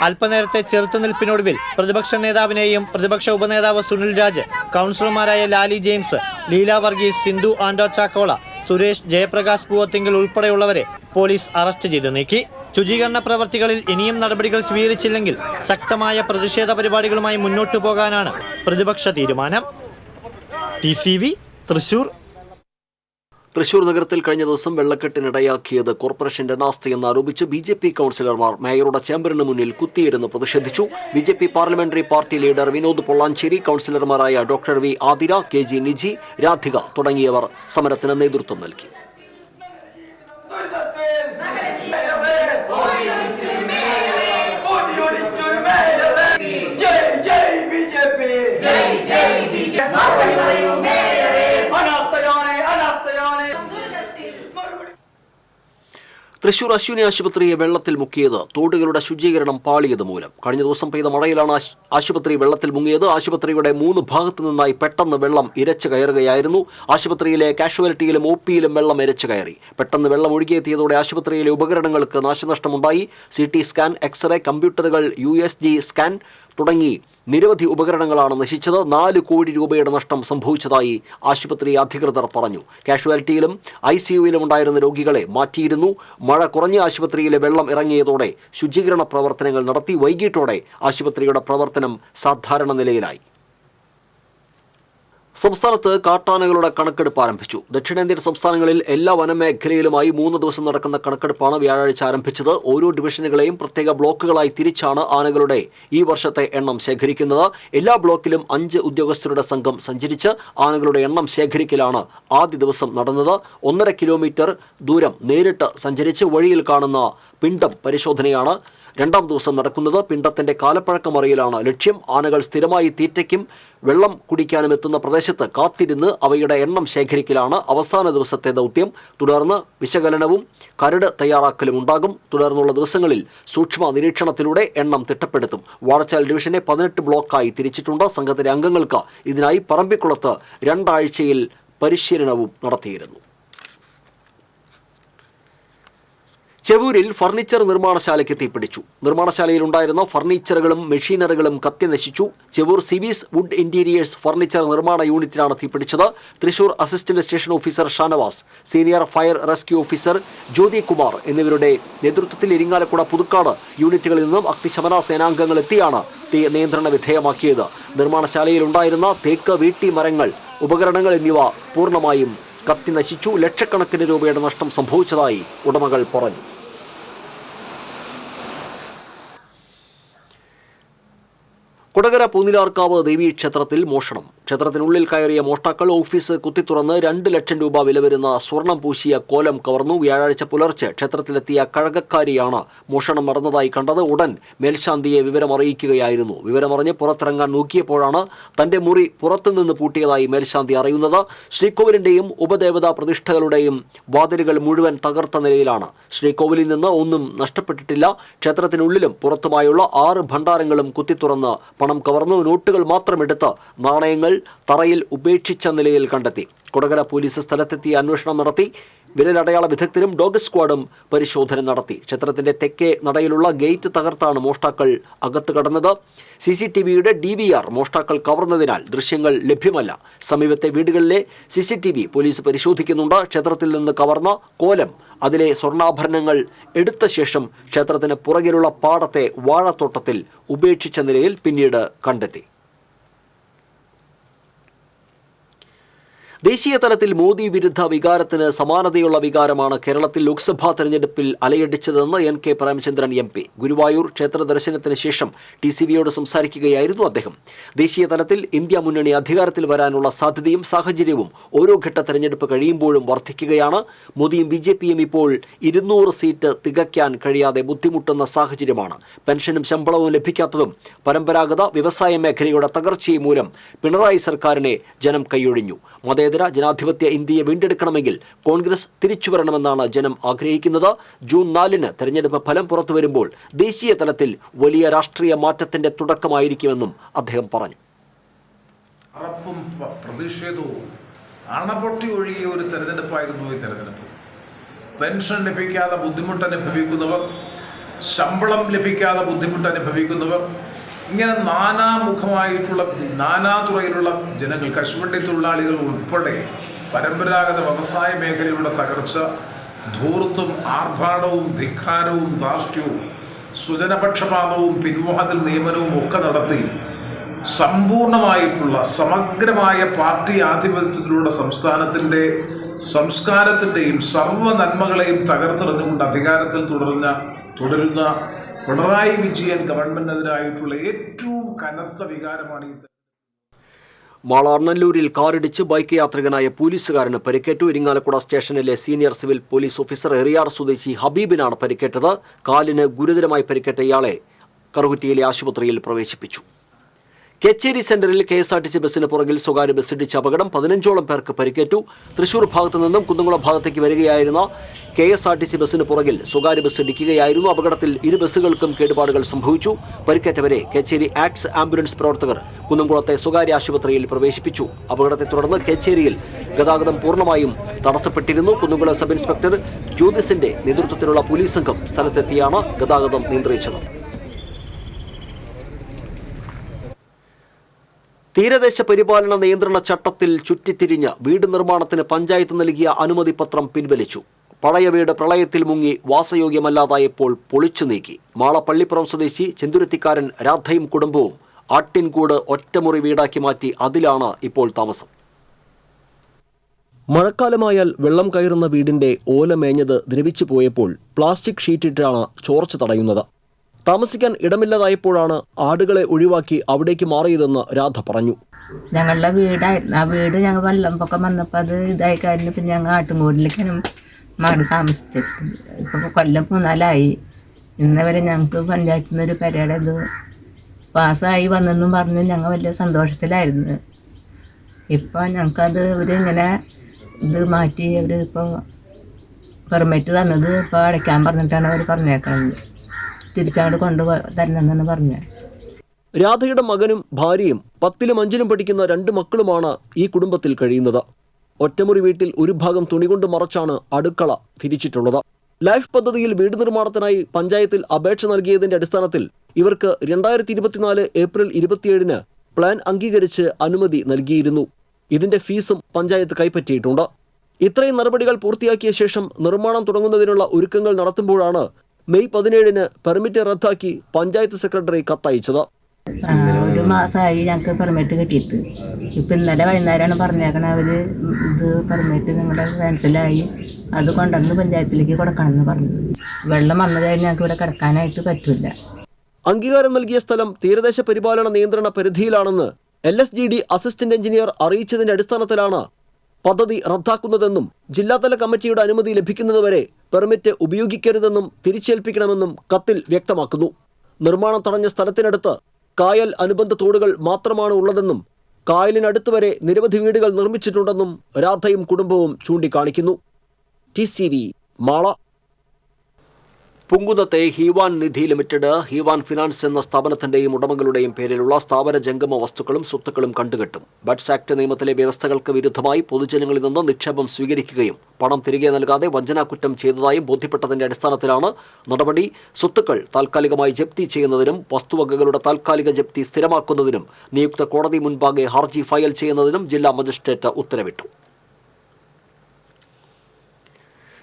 അല്പനേരത്തെ ചെറുത്തുനിൽപ്പിനൊടുവിൽ പ്രതിപക്ഷ നേതാവിനെയും പ്രതിപക്ഷ ഉപനേതാവ് സുനിൽ രാജ്, കൗൺസിലർമാരായ ലാലി ജെയിംസ്, ലീല വർഗീസ്, സിന്ധു ആൻഡോ ചാക്കോള, സുരേഷ്, ജയപ്രകാശ് പൂവത്തിങ്കൽ ഉൾപ്പെടെയുള്ളവരെ പോലീസ് അറസ്റ്റ് ചെയ്ത് നീക്കി. ശുചീകരണ പ്രവർത്തികളിൽ ഇനിയും നടപടികൾ സ്വീകരിച്ചില്ലെങ്കിൽ ശക്തമായ പ്രതിഷേധ പരിപാടികളുമായി മുന്നോട്ടു പോകാനാണ് പ്രതിപക്ഷ തീരുമാനം. TCV തൃശൂർ. തൃശൂർ നഗരത്തിൽ കഴിഞ്ഞ ദിവസം വെള്ളക്കെട്ടിനിടയാക്കിയത് കോർപ്പറേഷന്റെ അനാസ്ഥയെന്നാരോപിച്ച് BJP കൗൺസിലർമാർ മേയറുടെ ചേംബറിന് മുന്നിൽ കുത്തിയിരുന്ന് പ്രതിഷേധിച്ചു. BJP parliamentary party leader Vinod Pollancheri, കൗൺസിലർമാരായ doctor V Athira, KG Niji, Radhika തുടങ്ങിയവർ സമരത്തിന് നേതൃത്വം നൽകി. തൃശൂർ അശ്വിനി ആശുപത്രിയെ വെള്ളത്തിൽ മുക്കിയത് തോടുകളുടെ ശുചീകരണം പാളിയത് മൂലം. കഴിഞ്ഞ ദിവസം പെയ്ത മഴയിലാണ് ആശുപത്രി വെള്ളത്തിൽ മുങ്ങിയത്. ആശുപത്രിയുടെ 3 ഭാഗത്തു നിന്നായി പെട്ടെന്ന് വെള്ളം ഇരച്ചു കയറുകയായിരുന്നു. ആശുപത്രിയിലെ കാഷ്വാലിറ്റിയിലും OP-യിലും വെള്ളം ഇരച്ചു കയറി. പെട്ടെന്ന് വെള്ളം ഒഴുകിയെത്തിയതോടെ ആശുപത്രിയിലെ ഉപകരണങ്ങൾക്ക് നാശനഷ്ടമുണ്ടായി. CT സ്കാൻ, എക്സ്റേ, കമ്പ്യൂട്ടറുകൾ, USG സ്കാൻ തുടങ്ങി നിരവധി ഉപകരണങ്ങളാണ് നശിച്ചത്. 4 കോടി രൂപയുടെ നഷ്ടം സംഭവിച്ചതായി ആശുപത്രി അധികൃതർ പറഞ്ഞു. കാഷ്വാലിറ്റിയിലും ICUവിലും ഉണ്ടായിരുന്ന രോഗികളെ മാറ്റിയിരുന്നു. മഴ കുറഞ്ഞ ആശുപത്രിയിലെ വെള്ളം ഇറങ്ങിയതോടെ ശുചീകരണ പ്രവർത്തനങ്ങൾ നടത്തി. വൈകിട്ടോടെ ആശുപത്രിയുടെ പ്രവർത്തനം സാധാരണ നിലയിലായി. സംസ്ഥാനത്ത് കാട്ടാനകളുടെ കണക്കെടുപ്പ് ആരംഭിച്ചു. ദക്ഷിണേന്ത്യൻ സംസ്ഥാനങ്ങളിൽ എല്ലാ വനമേഖലയിലുമായി 3 ദിവസം നടക്കുന്ന കണക്കെടുപ്പാണ് വ്യാഴാഴ്ച ആരംഭിച്ചത്. ഓരോ ഡിവിഷനുകളെയും പ്രത്യേക ബ്ലോക്കുകളായി തിരിച്ചാണ് ആനകളുടെ ഈ വർഷത്തെ എണ്ണം ശേഖരിക്കുന്നത്. എല്ലാ ബ്ലോക്കിലും 5 ഉദ്യോഗസ്ഥരുടെ സംഘം സഞ്ചരിച്ച് ആനകളുടെ എണ്ണം ശേഖരിക്കലാണ് ആദ്യ ദിവസം നടന്നത്. 1.5 കിലോമീറ്റർ ദൂരം നേരിട്ട് സഞ്ചരിച്ച് വഴിയിൽ കാണുന്ന പിണ്ടം പരിശോധനയാണ് രണ്ടാം ദിവസം നടക്കുന്നത്. പിണ്ടത്തിന്റെ കാലപ്പഴക്കം അറിയലാണ് ലക്ഷ്യം. ആനകൾ സ്ഥിരമായി തീറ്റയ്ക്കും വെള്ളം കുടിക്കാനും എത്തുന്ന പ്രദേശത്ത് കാത്തിരുന്ന് അവയുടെ എണ്ണം ശേഖരിക്കലാണ് അവസാന ദിവസത്തെ ദൗത്യം. തുടർന്ന് വിശകലനവും കരട് തയ്യാറാക്കലും ഉണ്ടാകും. തുടർന്നുള്ള ദിവസങ്ങളിൽ സൂക്ഷ്മ നിരീക്ഷണത്തിലൂടെ എണ്ണം തിട്ടപ്പെടുത്തും. വാഴച്ചാൽ ഡിവിഷനെ 18 ബ്ലോക്കായി തിരിച്ചിട്ടുണ്ട്. സംഘത്തിലെ അംഗങ്ങൾക്ക് ഇതിനായി പറമ്പിക്കുളത്ത് 2 ആഴ്ചയിൽ പരിശീലനവും നടത്തിയിരുന്നു. ചെവൂരിൽ ഫർണിച്ചർ നിർമ്മാണശാലയ്ക്ക് തീപിടിച്ചു. നിർമ്മാണശാലയിലുണ്ടായിരുന്ന ഫർണിച്ചറുകളും മെഷീനറികളും കത്തി നശിച്ചു. Chevoor CVs wood interiors furniture നിർമ്മാണ യൂണിറ്റിനാണ് തീപിടിച്ചത്. Thrissur assistant station officer Shanavas, senior fire rescue officer Jyothi Kumar എന്നിവരുടെ നേതൃത്വത്തിൽ ഇരിങ്ങാലക്കുട, പുതുക്കാട് യൂണിറ്റുകളിൽ നിന്നും അഗ്നിശമന സേനാംഗങ്ങൾ എത്തിയാണ് തീ നിയന്ത്രണ വിധേയമാക്കിയത്. നിർമ്മാണശാലയിലുണ്ടായിരുന്ന തേക്ക്, വീട്ടി മരങ്ങൾ, ഉപകരണങ്ങൾ എന്നിവ പൂർണ്ണമായും കത്തി നശിച്ചു. ലക്ഷക്കണക്കിന് രൂപയുടെ നഷ്ടം സംഭവിച്ചതായി ഉടമകൾ പറഞ്ഞു. കൊടകര പൂനിലാർക്കാവ് ദേവീക്ഷേത്രത്തിൽ മോഷണം. ക്ഷേത്രത്തിനുള്ളിൽ കയറിയ മോഷ്ടാക്കൾ ഓഫീസ് കുത്തിത്തുറന്ന് 2 ലക്ഷം രൂപ വില വരുന്ന സ്വർണം പൂശിയ കോലം കവർന്നു. വ്യാഴാഴ്ച പുലർച്ചെ ക്ഷേത്രത്തിലെത്തിയ കഴകക്കാരിയാണ് മോഷണം നടന്നതായി കണ്ടത്. ഉടൻ മേൽശാന്തിയെ വിവരമറിയിക്കുകയായിരുന്നു. വിവരമറിഞ്ഞ് പുറത്തിറങ്ങാൻ നോക്കിയപ്പോഴാണ് തന്റെ മുറി പുറത്തുനിന്ന് പൂട്ടിയതായി മേൽശാന്തി അറിയുന്നത്. ശ്രീകോവിലിന്റെയും ഉപദേവതാ പ്രതിഷ്ഠകളുടെയും വാതിലുകൾ മുഴുവൻ തകർത്ത നിലയിലാണ്. ശ്രീകോവിലിൽ നിന്ന് ഒന്നും നഷ്ടപ്പെട്ടിട്ടില്ല. ക്ഷേത്രത്തിനുള്ളിലും പുറത്തുമായുള്ള 6 ഭണ്ഡാരങ്ങളും കുത്തിത്തുറന്ന് പണം കവർന്നു. നോട്ടുകൾ മാത്രമെടുത്ത് നാണയങ്ങൾ തറയിൽ ഉപേക്ഷിച്ച നിലയിൽ കണ്ടെത്തി. കൊടകര പോലീസ് സ്ഥലത്തെത്തി അന്വേഷണം നടത്തി. വിരലടയാള വിദഗ്ധരും ഡോഗ് സ്ക്വാഡും പരിശോധന നടത്തി. ക്ഷേത്രത്തിന്റെ തെക്കേ നടയിലുള്ള ഗേറ്റ് തകർത്താണ് മോഷ്ടാക്കൾ അകത്ത് കടന്നത്. CCTVയുടെ DVR മോഷ്ടാക്കൾ കവർന്നതിനാൽ ദൃശ്യങ്ങൾ ലഭ്യമല്ല. സമീപത്തെ വീടുകളിലെ CCTV പോലീസ് പരിശോധിക്കുന്നുണ്ട്. ക്ഷേത്രത്തിൽ നിന്ന് കവർന്ന കോലം, അതിലെ സ്വർണ്ണാഭരണങ്ങൾ എടുത്ത ശേഷം ക്ഷേത്രത്തിന് പുറകിലുള്ള പാടത്തെ വാഴത്തോട്ടത്തിൽ ഉപേക്ഷിച്ച നിലയിൽ പിന്നീട് കണ്ടെത്തി. ദേശീയ തലത്തിൽ മോദി വിരുദ്ധ വികാരത്തിന് സമാനതയുള്ള വികാരമാണ് കേരളത്തിൽ ലോക്സഭാ തെരഞ്ഞെടുപ്പിൽ അലയടിച്ചതെന്ന് NK പ്രേമചന്ദ്രൻ MP. ഗുരുവായൂർ ക്ഷേത്ര ദർശനത്തിന് ശേഷം TCVയോട് സംസാരിക്കുകയായിരുന്നു അദ്ദേഹം. ദേശീയ തലത്തിൽ ഇന്ത്യ മുന്നണി അധികാരത്തിൽ വരാനുള്ള സാധ്യതയും സാഹചര്യവും ഓരോ ഘട്ട തെരഞ്ഞെടുപ്പ് കഴിയുമ്പോഴും വർദ്ധിക്കുകയാണ്. മോദിയും BJPയും ഇപ്പോൾ 200 സീറ്റ് തികയ്ക്കാൻ കഴിയാതെ ബുദ്ധിമുട്ടുന്ന സാഹചര്യമാണ്. പെൻഷനും ശമ്പളവും ലഭിക്കാത്തതും പരമ്പരാഗത വ്യവസായ മേഖലയുടെ തകർച്ചയും മൂലം പിണറായി സർക്കാരിനെ ജനം കൈയൊഴിഞ്ഞു. മതേതര ജനാധിപത്യ ഇന്ത്യയെ വീണ്ടെടുക്കണമെങ്കിൽ കോൺഗ്രസ് തിരിച്ചുവരണമെന്നാണ് ജനം ആഗ്രഹിക്കുന്നത്. ജൂൺ 4-ന് തെരഞ്ഞെടുപ്പ് ഫലം പുറത്തുവരുമ്പോൾ ദേശീയ തലത്തിൽ വലിയ രാഷ്ട്രീയ മാറ്റത്തിന്റെ തുടക്കമായിരിക്കുമെന്നും അദ്ദേഹം പറഞ്ഞു. അറപ്പും പ്രതിഷേധവും അണപൊട്ടി ഒഴുകിയ ഒരു തെരഞ്ഞെടുപ്പായിരുന്നു ഈ തെരഞ്ഞെടുപ്പ്. പെൻഷൻ ലഭിക്കാതെ ബുദ്ധിമുട്ട് അനുഭവിക്കുന്നവർ, ശമ്പളം ലഭിക്കാതെ ബുദ്ധിമുട്ട് അനുഭവിക്കുന്നവർ, ഇങ്ങനെ നാനാമുഖമായിട്ടുള്ള നാനാതുറയിലുള്ള ജനങ്ങൾ, കശുവണ്ടി തൊഴിലാളികൾ ഉൾപ്പെടെ പരമ്പരാഗത വ്യവസായ മേഖലയുടെ തകർച്ച, ധൂർത്തും ആർഭാടവും ധിക്കാരവും ധാർഷ്ട്യവും സ്വജനപക്ഷപാതവും പിൻവാതിൽ നിയമനവും ഒക്കെ നടത്തി സമ്പൂർണമായിട്ടുള്ള സമഗ്രമായ പാർട്ടി ആധിപത്യത്തിലൂടെ സംസ്ഥാനത്തിൻ്റെ സംസ്കാരത്തിൻ്റെയും സർവ്വ നന്മകളെയും തകർത്തെറിഞ്ഞുകൊണ്ട് അധികാരത്തിൽ തുടരുന്ന പിണറായി വിജയൻ ഗവൺമെന്റിനെതിരായിട്ടുള്ള ഏറ്റവും കനത്ത വികാരമാണ് ഈ. മാളാർനല്ലൂരിൽ കാറിടിച്ച് ബൈക്ക് യാത്രികനായ പോലീസുകാരന് പരിക്കേറ്റു. ഇരിങ്ങാലക്കുട സ്റ്റേഷനിലെ senior civil police officer Eriyad സ്വദേശി ഹബീബിനാണ് പരിക്കേറ്റത്. കാലിന് ഗുരുതരമായി പരിക്കേറ്റ ഇയാളെ കറുകുറ്റിയിലെ ആശുപത്രിയിൽ പ്രവേശിപ്പിച്ചു. കേച്ചേരി സെന്ററിൽ KSRTC ബസ്സിന് പുറകിൽ സ്വകാര്യ ബസ് ഇടിച്ച അപകടം 15ഓളം പേർക്ക് പരിക്കേറ്റു. തൃശൂർ ഭാഗത്തു നിന്നും കുന്നംകുളം ഭാഗത്തേക്ക് വരികയായിരുന്ന KSRTC ബസ്സിന് പുറകിൽ സ്വകാര്യ ബസ് ഇടിക്കുകയായിരുന്നു. അപകടത്തിൽ ഇരു ബസ്സുകൾക്കും കേടുപാടുകൾ സംഭവിച്ചു. പരിക്കേറ്റവരെ കേച്ചേരി ആക്ട്സ് ആംബുലൻസ് പ്രവർത്തകർ കുന്നംകുളത്തെ സ്വകാര്യ ആശുപത്രിയിൽ പ്രവേശിപ്പിച്ചു. അപകടത്തെ തുടർന്ന് കേച്ചേരിയിൽ ഗതാഗതം പൂർണ്ണമായും തടസ്സപ്പെട്ടിരുന്നു. കുന്നംകുളം സബ് ഇൻസ്പെക്ടർ ജ്യോതിസിന്റെ നേതൃത്വത്തിലുള്ള പോലീസ് സംഘം സ്ഥലത്തെത്തിയാണ് ഗതാഗതം നിയന്ത്രിച്ചത്. തീരദേശ പരിപാലന നിയന്ത്രണ ചട്ടത്തിൽ ചുറ്റിത്തിരിഞ്ഞ് വീട് നിർമ്മാണത്തിന് പഞ്ചായത്ത് നൽകിയ അനുമതി പത്രം പിൻവലിച്ചു. പഴയ വീട് പ്രളയത്തിൽ മുങ്ങി വാസയോഗ്യമല്ലാതായപ്പോൾ പൊളിച്ചു നീക്കി. മാള പള്ളിപ്പുറം സ്വദേശി ചെന്തുരുത്തിക്കാരൻ രാധയും കുടുംബവും ആട്ടിൻകൂട് ഒറ്റമുറി വീടാക്കി മാറ്റി അതിലാണ് ഇപ്പോൾ താമസം. മഴക്കാലമായാൽ വെള്ളം കയറുന്ന വീടിന്റെ ഓല മേഞ്ഞത് ദ്രവിച്ചു പോയപ്പോൾ പ്ലാസ്റ്റിക് ഷീറ്റിട്ടാണ് ചോർച്ച തടയുന്നത്. താമസിക്കാൻ ഇടമില്ലാതായപ്പോഴാണ് ആടുകളെ ഒഴിവാക്കി അവിടേക്ക് മാറിയതെന്ന് രാധ പറഞ്ഞു. ഞങ്ങളുടെ വീടായിരുന്നു. ആ വീട് ഞങ്ങൾ വെള്ളപ്പൊക്കം വന്നപ്പോൾ അത് ഇതായി കഴിഞ്ഞ് പിന്നെ ഞങ്ങൾ ആട്ടുംകൂടിലേക്കാണ് മാറി താമസിച്ചിട്ടുണ്ട്. ഇപ്പോൾ കൊല്ലം 3-4 ഇന്നവരെ ഞങ്ങൾക്ക് പഞ്ചായത്തിൽ നിന്നൊരു പെരയുടെ ഇത് പാസ്സായി വന്നെന്നും പറഞ്ഞ് ഞങ്ങൾ വലിയ സന്തോഷത്തിലായിരുന്നു. ഇപ്പോൾ ഞങ്ങൾക്കത് ഇവരിങ്ങനെ ഇത് മാറ്റി അവർ ഇപ്പോൾ പെർമിറ്റ് തന്നത് ഇപ്പോൾ അടയ്ക്കാൻ പറഞ്ഞിട്ടാണ് അവർ പറഞ്ഞേക്കുന്നത്. തിരിച്ചങ്ങോട്ട് കൊണ്ടുതരണമെന്നാണ് പറഞ്ഞത്. രാധയുടെ മകനും ഭാര്യയും 10ലും 5ലും പഠിക്കുന്ന 2 മക്കളുമാണ് ഈ കുടുംബത്തിൽ കഴിയുന്നത്. ഒറ്റമുറി വീട്ടിൽ ഒരു ഭാഗം തുണികൊണ്ട് മറച്ചാണ് അടുക്കള തിരിച്ചിട്ടുള്ളത്. ലൈഫ് പദ്ധതിയിൽ വീട് നിർമ്മാണത്തിനായി പഞ്ചായത്തിൽ അപേക്ഷ നൽകിയതിന്റെ അടിസ്ഥാനത്തിൽ ഇവർക്ക് 2024 ഏപ്രിൽ 27-ന് പ്ലാൻ അംഗീകരിച്ച് അനുമതി നൽകിയിരുന്നു. ഇതിന്റെ ഫീസും പഞ്ചായത്ത് കൈപ്പറ്റിയിട്ടുണ്ട്. ഇത്രയും നടപടികൾ പൂർത്തിയാക്കിയ ശേഷം നിർമ്മാണം തുടങ്ങുന്നതിനുള്ള ഒരുക്കങ്ങൾ നടത്തുമ്പോഴാണ് മെയ് 17-ന് പെർമിറ്റ് റദ്ദാക്കി പഞ്ചായത്ത് സെക്രട്ടറി കത്തയച്ചത്. 1 മാസമായി ഞങ്ങൾക്ക് പെർമിറ്റ് കിട്ടിയിട്ട്. ഇപ്പം ഇന്നലെ വൈകുന്നേരമാണ് പറഞ്ഞേക്കണത് അവർ ഇത് പെർമിറ്റ് നിങ്ങളുടെ ക്യാൻസലായി, അത് കൊണ്ടുവന്ന് പഞ്ചായത്തിലേക്ക് കൊടുക്കണമെന്ന് പറഞ്ഞത്. വെള്ളം വന്നു കഴിഞ്ഞാൽ ഞങ്ങൾക്ക് ഇവിടെ കിടക്കാനായിട്ട് പറ്റില്ല. അംഗീകാരം നൽകിയ സ്ഥലം തീരദേശ പരിപാലന നിയന്ത്രണ പരിധിയിലാണെന്ന് LSGD അസിസ്റ്റന്റ് എഞ്ചിനീയർ അറിയിച്ചതിന്റെ അടിസ്ഥാനത്തിലാണ് പദ്ധതി റദ്ദാക്കുന്നതെന്നും ജില്ലാതല കമ്മിറ്റിയുടെ അനുമതി ലഭിക്കുന്നതുവരെ പെർമിറ്റ് ഉപയോഗിക്കരുതെന്നും തിരിച്ചേൽപ്പിക്കണമെന്നും കത്തിൽ വ്യക്തമാക്കുന്നു. നിർമ്മാണം തടഞ്ഞ സ്ഥലത്തിനടുത്ത് കായൽ അനുബന്ധ തോടുകൾ മാത്രമാണ് ഉള്ളതെന്നും കായലിനടുത്ത് വരെ നിരവധി വീടുകൾ നിർമ്മിച്ചിട്ടുണ്ടെന്നും രാധയും കുടുംബവും ചൂണ്ടിക്കാണിക്കുന്നു. TCV മാള. പുങ്കുന്നത്തെ ഹീവാൻ നിധി ലിമിറ്റഡ്, ഹീവാൻ ഫിനാൻസ് എന്ന സ്ഥാപനത്തിന്റെയും ഉടമകളുടെയും പേരിലുള്ള സ്ഥാപന ജംഗമ വസ്തുക്കളും സ്വത്തുക്കളും കണ്ടുകെട്ടും. ബഡ്സ് ആക്ട് നിയമത്തിലെ വ്യവസ്ഥകൾക്ക് വിരുദ്ധമായി പൊതുജനങ്ങളിൽ നിന്ന് നിക്ഷേപം സ്വീകരിക്കുകയും പണം തിരികെ നൽകാതെ വഞ്ചനാക്കുറ്റം ചെയ്തതായും ബോധ്യപ്പെട്ടതിന്റെ അടിസ്ഥാനത്തിലാണ് നടപടി. സ്വത്തുക്കൾ താൽക്കാലികമായി ജപ്തി ചെയ്യുന്നതിനും വസ്തുവകകളുടെ താൽക്കാലിക ജപ്തി സ്ഥിരമാക്കുന്നതിനും നിയുക്ത കോടതി മുൻപാകെ ഹർജി ഫയൽ ചെയ്യുന്നതിനും ജില്ലാ മജിസ്ട്രേറ്റ് ഉത്തരവിട്ടു.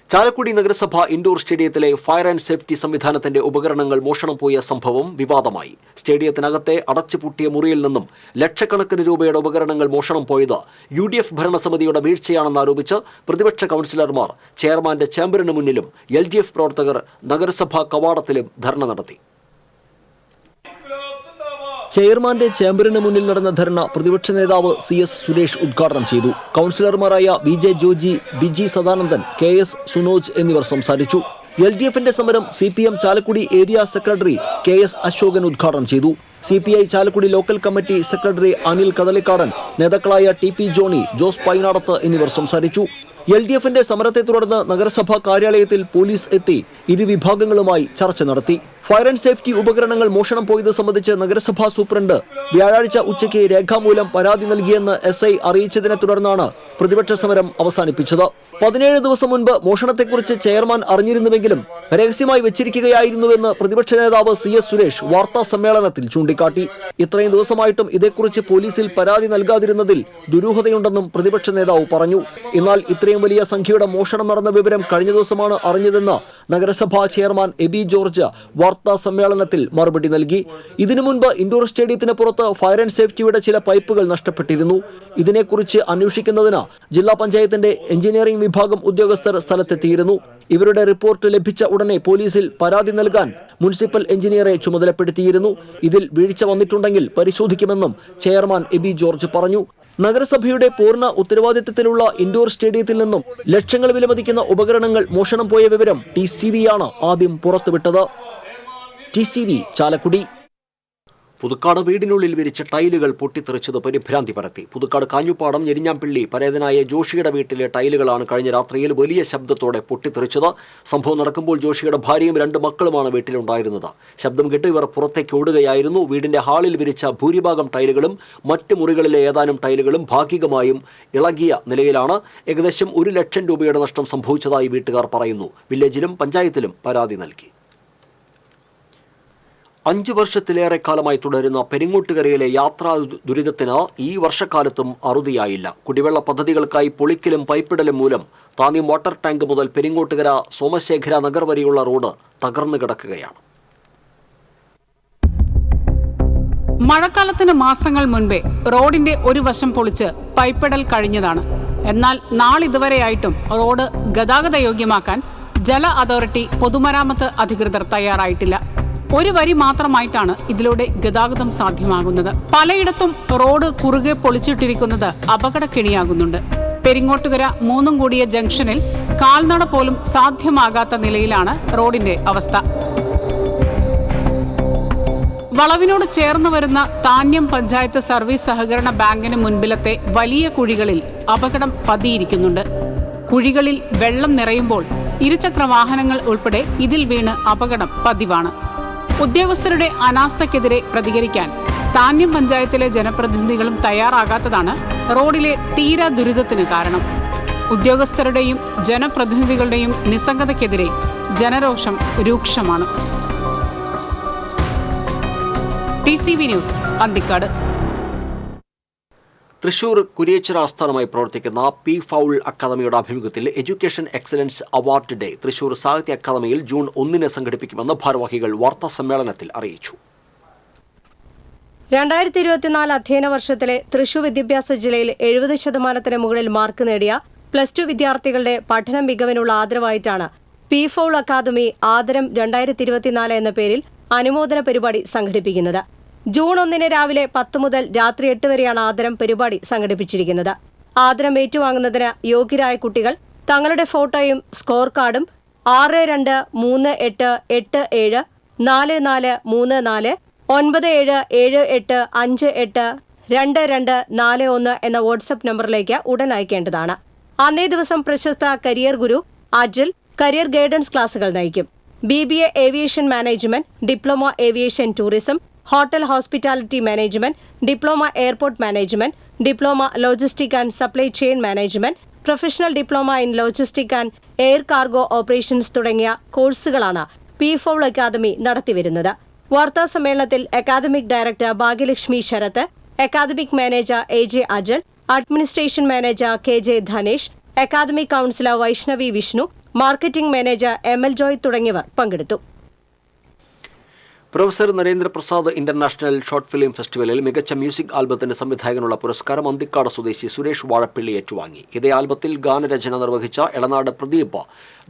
ചാലക്കുടി നഗരസഭ ഇൻഡോർ സ്റ്റേഡിയത്തിലെ ഫയർ ആൻഡ് സേഫ്റ്റി സംവിധാനത്തിന്റെ ഉപകരണങ്ങൾ മോഷണം പോയ സംഭവം വിവാദമായി. സ്റ്റേഡിയത്തിനകത്തെ അടച്ചുപൂട്ടിയ മുറിയിൽ നിന്നും ലക്ഷക്കണക്കിന് രൂപയുടെ ഉപകരണങ്ങൾ മോഷണം പോയത് UDF ഭരണസമിതിയുടെ വീഴ്ചയാണെന്നാരോപിച്ച് പ്രതിപക്ഷ കൗൺസിലർമാർ ചെയർമാന്റെ ചേംബറിന് മുന്നിലും LDF പ്രവർത്തകർ നഗരസഭാ കവാടത്തിലും ധർണ നടത്തി. ചെയർമാന്റെ ചേംബറിന് മുന്നിൽ നടന്ന ധർണ പ്രതിപക്ഷ നേതാവ് CS സുരേഷ് ഉദ്ഘാടനം ചെയ്തു. കൗൺസിലർമാരായ VJ ജോജി, ബിജി സദാനന്ദൻ, KS സുനോജ് എന്നിവർ സംസാരിച്ചു. LDFന്റെ സമരം CPM Chalakudy area secretary KS Ashokan ഉദ്ഘാടനം ചെയ്തു. CPI Chalakudy local committee secretary Anil Kadalikkadan, നേതാക്കളായ TP ജോണി, ജോസ് പൈനാടത്ത് എന്നിവർ സംസാരിച്ചു. LDFന്റെ സമരത്തെ തുടർന്ന് നഗരസഭാ കാര്യാലയത്തിൽ പോലീസ് എത്തി ഇരുവിഭാഗങ്ങളുമായി ചർച്ച നടത്തി. ഫയർ ആൻഡ് സേഫ്റ്റി ഉപകരണങ്ങൾ മോഷണം പോയത് സംബന്ധിച്ച് നഗരസഭാ സൂപ്രണ്ട് വ്യാഴാഴ്ച ഉച്ചയ്ക്ക് രേഖാമൂലം പരാതി നൽകിയെന്ന് SI അറിയിച്ചതിനെ തുടർന്നാണ് പ്രതിപക്ഷ സമരം അവസാനിപ്പിച്ചത്. 17 ദിവസം മുൻപ് മോഷണത്തെക്കുറിച്ച് ചെയർമാൻ അറിഞ്ഞിരുന്നുവെങ്കിലും രഹസ്യമായി വെച്ചിരിക്കുകയായിരുന്നുവെന്ന് പ്രതിപക്ഷ നേതാവ് CS സുരേഷ് വാർത്താ സമ്മേളനത്തിൽ ചൂണ്ടിക്കാട്ടി. ഇത്രയും ദിവസമായിട്ടും ഇതേക്കുറിച്ച് പോലീസിൽ പരാതി നൽകാതിരുന്നതിൽ ദുരൂഹതയുണ്ടെന്നും പ്രതിപക്ഷ നേതാവ് പറഞ്ഞു. എന്നാൽ ഇത്രയും വലിയ സംഖ്യയുടെ മോഷണം നടന്ന വിവരം കഴിഞ്ഞ ദിവസമാണ് അറിഞ്ഞതെന്ന് നഗരസഭാ ചെയർമാൻ എബി ജോർജ് വാർത്താ സമ്മേളനത്തിൽ മറുപടി നൽകി. ഇതിനു മുൻപ് ഇൻഡോർ സ്റ്റേഡിയത്തിന് പുറത്ത് ഫയർ ആൻഡ് സേഫ്റ്റിയുടെ ചില പൈപ്പുകൾ നഷ്ടപ്പെട്ടിരുന്നു. ഇതിനെക്കുറിച്ച് അന്വേഷിക്കുന്നതിന് ജില്ലാ പഞ്ചായത്തിന്റെ എഞ്ചിനീയറിംഗ് വിഭാഗം ഉദ്യോഗസ്ഥർ സ്ഥലത്തെത്തിയിരുന്നു. ഇവരുടെ റിപ്പോർട്ട് ലഭിച്ച ഉടനെ പോലീസിൽ പരാതി നൽകാൻ മുനിസിപ്പൽ എഞ്ചിനീയറെ ചുമതലപ്പെടുത്തിയിരുന്നു. ഇതിൽ വീഴ്ച വന്നിട്ടുണ്ടെങ്കിൽ പരിശോധിക്കുമെന്നും ചെയർമാൻ എബി ജോർജ് പറഞ്ഞു. നഗരസഭയുടെ പൂർണ്ണ ഉത്തരവാദിത്തത്തിലുള്ള ഇൻഡോർ സ്റ്റേഡിയത്തിൽ നിന്നും ലക്ഷങ്ങൾ വിലമതിക്കുന്ന ഉപകരണങ്ങൾ മോഷണം പോയ വിവരം TCV ആണ് ആദ്യം പുറത്തുവിട്ടത്. TCV ചാലക്കുടി. പുതുക്കാട് വീടിനുള്ളിൽ വിരിച്ച ടൈലുകൾ പൊട്ടിത്തെറിച്ചത് പരിഭ്രാന്തി പരത്തി. പുതുക്കാട് കാഞ്ഞുപാടം ഞെരിഞ്ഞാംപിള്ളി പരേതനായ ജോഷിയുടെ വീട്ടിലെ ടൈലുകളാണ് കഴിഞ്ഞ രാത്രിയിൽ വലിയ ശബ്ദത്തോടെ പൊട്ടിത്തെറിച്ചത്. സംഭവം നടക്കുമ്പോൾ ജോഷിയുടെ ഭാര്യയും 2 മക്കളുമാണ് വീട്ടിലുണ്ടായിരുന്നത്. ശബ്ദം കേട്ട് ഇവർ പുറത്തേക്ക് ഓടുകയായിരുന്നു. വീടിന്റെ ഹാളിൽ വിരിച്ച ഭൂരിഭാഗം ടൈലുകളും മറ്റ് മുറികളിലെ ഏതാനും ടൈലുകളും ഭാഗികമായും ഇളകിയ നിലയിലാണ്. ഏകദേശം 1 ലക്ഷം രൂപയുടെ നഷ്ടം സംഭവിച്ചതായി വീട്ടുകാർ പറയുന്നു. വില്ലേജിലും പഞ്ചായത്തിലും പരാതി നൽകി. 5 വർഷത്തിലേറെ കാലമായി തുടരുന്ന പെരിങ്ങോട്ടുകരയിലെ യാത്രാ ദുരിതത്തിന് ഈ വർഷക്കാലത്തും അറുതിയായില്ല. കുടിവെള്ള പദ്ധതികൾക്കായി പൊളിക്കലും പൈപ്പിടലും മൂലം താന്യം വാട്ടർ ടാങ്ക് മുതൽ പെരിങ്ങോട്ടുകര സോമശേഖര നഗർ വരെയുള്ള റോഡ് തകർന്നു കിടക്കുകയാണ്. മഴക്കാലത്തിന് മാസങ്ങൾ മുൻപേ റോഡിന്റെ ഒരു വശം പൊളിച്ച് പൈപ്പിടൽ കഴിഞ്ഞതാണ്. എന്നാൽ നാളിതുവരെയായിട്ടും റോഡ് ഗതാഗത യോഗ്യമാക്കാൻ ജല അതോറിറ്റി പൊതുമരാമത്ത് അധികൃതർ തയ്യാറായിട്ടില്ല. ഒരു വരി മാത്രമായിട്ടാണ് ഇതിലൂടെ ഗതാഗതം സാധ്യമാകുന്നത്. പലയിടത്തും റോഡ് കുറുകെ പൊളിച്ചിട്ടിരിക്കുന്നത് അപകടക്കെണിയാകുന്നുണ്ട്. പെരിങ്ങോട്ടുകര 3 കൂടിയ ജംഗ്ഷനിൽ കാൽനട പോലും സാധ്യമാകാത്ത നിലയിലാണ് റോഡിന്റെ അവസ്ഥ. വളവിനോട് ചേർന്ന് വരുന്ന താന്യം പഞ്ചായത്ത് സർവീസ് സഹകരണ ബാങ്കിന് മുൻപിലത്തെ വലിയ കുഴികളിൽ അപകടം പതിയിരിക്കുന്നുണ്ട്. കുഴികളിൽ വെള്ളം നിറയുമ്പോൾ ഇരുചക്ര വാഹനങ്ങൾ ഉൾപ്പെടെ ഇതിൽ വീണ് അപകടം പതിവാണ്. ഉദ്യോഗസ്ഥരുടെ അനാസ്ഥയ്ക്കെതിരെ പ്രതികരിക്കാൻ താന്യം പഞ്ചായത്തിലെ ജനപ്രതിനിധികളും തയ്യാറാകാത്തതാണ് റോഡിലെ തീര ദുരിതത്തിന് കാരണം. ഉദ്യോഗസ്ഥരുടെയും ജനപ്രതിനിധികളുടെയും നിസ്സംഗതയ്ക്കെതിരെ ജനരോഷം രൂക്ഷമാണ്. TCV news, Anthikad. തൃശൂർ കുരിയച്ചിറ ആസ്ഥാനമായി പ്രവർത്തിക്കുന്ന പി ഫൗൾ അക്കാദമിയുടെ ആഭിമുഖ്യത്തിൽ education excellence award day Thrissur Sahitya അക്കാദമിയിൽ ജൂൺ 1 സംഘടിപ്പിക്കുമെന്ന് ഭാരവാഹികൾ വാർത്താ സമ്മേളനത്തിൽ അറിയിച്ചു. 2024 അധ്യയന വർഷത്തിലെ തൃശൂർ വിദ്യാഭ്യാസ ജില്ലയിൽ 70% മുകളിൽ മാർക്ക് നേടിയ +2 വിദ്യാർത്ഥികളുടെ പഠന മികവിനുള്ള ആദരവായിട്ടാണ് പി ഫൗൾ അക്കാദമി ആദരം 2024 എന്ന പേരിൽ അനുമോദന പരിപാടി സംഘടിപ്പിക്കുന്നത്. ജൂൺ 1 രാവിലെ 10 മുതൽ രാത്രി 8 വരെയാണ് ആദരം പരിപാടി സംഘടിപ്പിച്ചിരിക്കുന്നത്. ആദരം ഏറ്റുവാങ്ങുന്നതിന് യോഗ്യരായ കുട്ടികൾ തങ്ങളുടെ ഫോട്ടോയും സ്കോർ കാർഡും 6238874434 9778582241 എന്ന വാട്സ്ആപ്പ് നമ്പറിലേക്ക് ഉടൻ അയക്കേണ്ടതാണ്. അന്നേ ദിവസം പ്രശസ്ത career guru Ajil career guidance ക്ലാസുകൾ നയിക്കും. BBA aviation management, diploma aviation tourism, hotel hospitality management, diploma airport management, diploma logistic and supply chain management, professional diploma in logistic and air cargo operations തുടങ്ങിയ കോഴ്സുകളാണ് P fowl academy നടത്തിവരുന്നത്. വാർത്താ സമ്മേളനത്തിൽ academic director Bhagyalakshmi Sarath, academic manager AJ Ajal, administration manager KJ Dhanesh, academic counsellor Vaishnavi Vishnu, marketing manager ML Joy തുടങ്ങിയവർ പങ്കെടുത്തു. Professor Narendraprasad international short film ഫെസ്റ്റിവലിൽ മികച്ച music ആൽബത്തിന്റെ സംവിധായകനുള്ള പുരസ്കാരം അന്തിക്കാട് സ്വദേശി സുരേഷ് വാഴപ്പിള്ളി ഏറ്റുവാങ്ങി. ഇതേ ആൽബത്തിൽ ഗാനരചന നിർവഹിച്ച എളനാട് പ്രദീപ്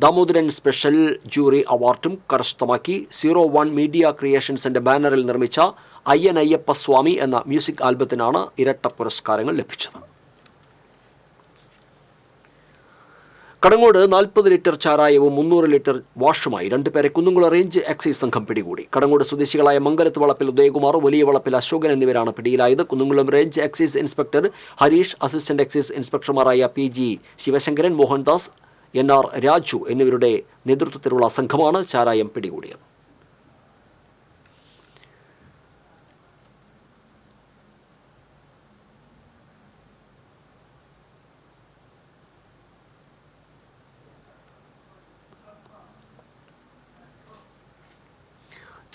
ദാമോദരൻ സ്പെഷ്യൽ ജൂറി അവാർഡും കരസ്ഥമാക്കി. 01 മീഡിയ ക്രിയേഷൻസിന്റെ ബാനറിൽ നിർമ്മിച്ച അയ്യൻ അയ്യപ്പ സ്വാമി എന്ന മ്യൂസിക് ആൽബത്തിനാണ് ഇരട്ട പുരസ്കാരങ്ങൾ ലഭിച്ചത്. കടങ്ങോട് 40 ലിറ്റർ ചാരായവും 300 ലിറ്റർ വാഷുമായി 2 പേരെ കുന്നുംകുളം റേഞ്ച് എക്സൈസ് സംഘം പിടികൂടി. കടങ്ങോട് സ്വദേശികളായ മംഗലത്ത് വളപ്പിൽ ഉദയകുമാർ, വലിയ വളപ്പിൽ അശോകൻ എന്നിവരാണ് പിടിയിലായത്. Kunnamkulam range excise inspector Harish, assistant excise ഇൻസ്പെക്ടർമാരായ PG ശിവശങ്കരൻ, മോഹൻദാസ്, NR രാജു എന്നിവരുടെ നേതൃത്വത്തിലുള്ള സംഘമാണ് ചാരായം പിടികൂടിയത്.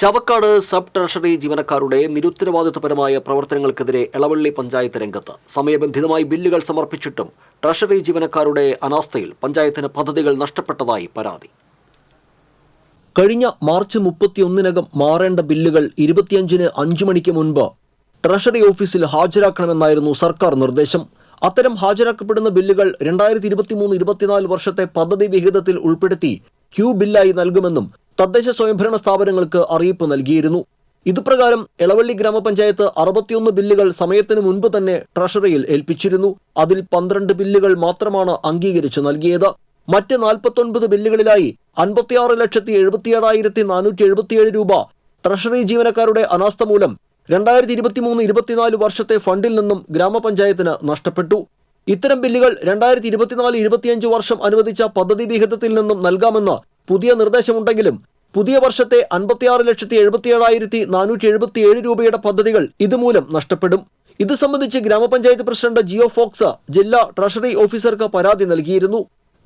ചാവക്കാട് സബ് ട്രഷറി ജീവനക്കാരുടെ നിരുത്തരവാദിത്വപരമായ പ്രവർത്തനങ്ങൾക്കെതിരെ എളവള്ളി പഞ്ചായത്ത് രംഗത്ത്. സമയബന്ധിതമായി ബില്ലുകൾ സമർപ്പിച്ചിട്ടും ട്രഷറി ജീവനക്കാരുടെ അനാസ്ഥയിൽ പഞ്ചായത്തിന് പദ്ധതികൾ നഷ്ടപ്പെട്ടതായി പരാതി. കഴിഞ്ഞ മാർച്ച് 31-നകം മാറേണ്ട ബില്ലുകൾ 25-ന് 5 മണിക്ക് മുൻപ് ട്രഷറി ഓഫീസിൽ ഹാജരാക്കണമെന്നായിരുന്നു സർക്കാർ നിർദ്ദേശം. അത്തരം ഹാജരാക്കപ്പെടുന്ന ബില്ലുകൾ 2023-24 വർഷത്തെ പദ്ധതി വിഹിതത്തിൽ ഉൾപ്പെടുത്തി ക്യൂ ബില്ലായി നൽകുമെന്നും തദ്ദേശ സ്വയംഭരണ സ്ഥാപനങ്ങൾക്ക് അറിയിപ്പ് നൽകിയിരുന്നു. ഇതുപ്രകാരം എളവള്ളി ഗ്രാമപഞ്ചായത്ത് 61 ബില്ലുകൾ സമയത്തിന് മുൻപ് തന്നെ ട്രഷറിയിൽ ഏൽപ്പിച്ചിരുന്നു. അതിൽ 12 ബില്ലുകൾ മാത്രമാണ് അംഗീകരിച്ചു നൽകിയത്. മറ്റ് 49 ബില്ലുകളിലായി 56,77,477 രൂപ ട്രഷറി ജീവനക്കാരുടെ അനാസ്ഥ മൂലം 2023-24 വർഷത്തെ ഫണ്ടിൽ നിന്നും ഗ്രാമപഞ്ചായത്തിന് നഷ്ടപ്പെട്ടു. ഇത്തരം ബില്ലുകൾ 2024-25 വർഷം അനുവദിച്ച പദ്ധതി വിഹിതത്തിൽ നിന്നും നൽകാമെന്ന് പുതിയ നിർദ്ദേശമുണ്ടെങ്കിലും പുതിയ വർഷത്തെ 56,77,477 രൂപയുടെ പദ്ധതികൾ ഇതുമൂലം നഷ്ടപ്പെടും. ഇത് സംബന്ധിച്ച് ഗ്രാമപഞ്ചായത്ത് പ്രസിഡന്റ് ജിയോ ഫോക്സ് ജില്ലാ ട്രഷറി ഓഫീസർക്ക് പരാതി നൽകിയിരുന്നു.